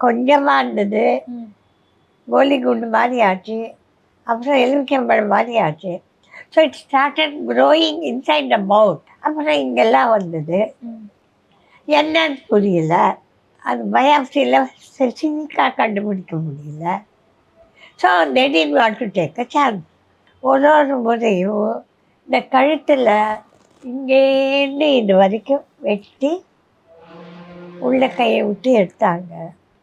கொஞ்சமாக இருந்தது, கோலி குண்டு மாதிரி ஆச்சு, அப்புறம் எலுமிச்சம்பழம் மாதிரி ஆச்சு. So it started growing inside the mouth. அப்புறம் இங்கெல்லாம் வந்தது. என்னன்னு புரியல. அது பயாப்சியில் சிலிக்காக கண்டுபிடிக்க முடியல. So they didn't want to take a chance. ஒரு முறையும் இந்த கழுத்தில் இங்கேருந்து இது வரைக்கும் வெட்டி உள்ள கையை விட்டு எடுத்தாங்க.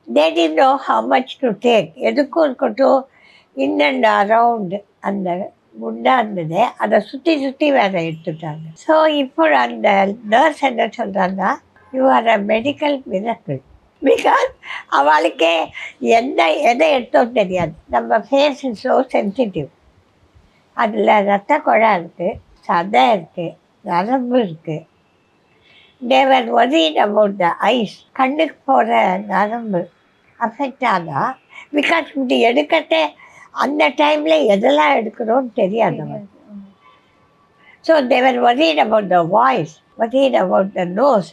they didn't know how much to take. எதுக்கும் இருக்கட்டும் இன் அண்ட் அரவுண்டு அந்த குண்டாக இருந்தது, அதை சுற்றி சுற்றி வேறு எடுத்துட்டாங்க. ஸோ இப்போ அந்த நர்ஸ் என்ன சொல்கிறாங்கன்னா, you are a medical miracle. Because அவளுக்கே எதை எடுத்தோம் தெரியாது. நம்ம ஃபேஸ் இஸ் ஸோ சென்சிட்டிவ். அதில் ரத்த குழா இருக்குது, சதை இருக்குது, நரம்பு இருக்குது. தேவர் worried about the eyes. கண்ணுக்கு போகிற நரம்பு அஃபெக்ட் ஆனால் பிகாஸ் இப்படி எடுக்கட்டே அந்த டைமில் எதெல்லாம் எடுக்கிறோன்னு தெரியாது. So they were worried about the voice, worried about the nose.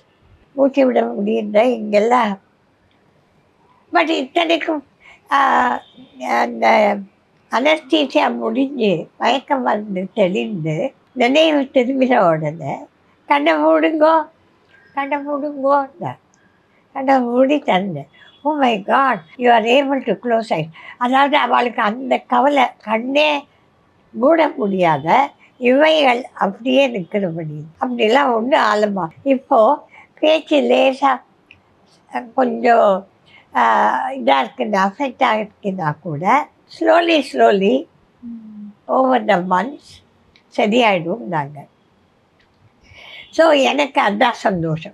மூச்சு விட முடியுன்ற இங்கெல்லாம். பட் இத்தனைக்கும் அந்த அனஸ்தீசியா முடிஞ்சு மயக்கம் வந்து தெளிந்து நினைவு திரும்பின உடனே கண்ணை மூடுங்கோ கண்ணை மூடி தந்தேன். Oh my god, you are able to close eye. அதாவது அவளுக்கு அந்த கவலை, கண்ணே மூட முடியாத இவைகள் அப்படியே நிற்கிறபடி அப்படிலாம் ஒன்று ஆழமா. இப்போது பேச்சு லேசாக கொஞ்சம் இதாக இருக்குன்னா அஃபெக்ட் ஆகிருக்குன்னா கூட ஸ்லோலி ஓவர் த மந்த்ஸ் சரியாயிடும் நாங்கள். ஸோ எனக்கு அதுதான் சந்தோஷம்.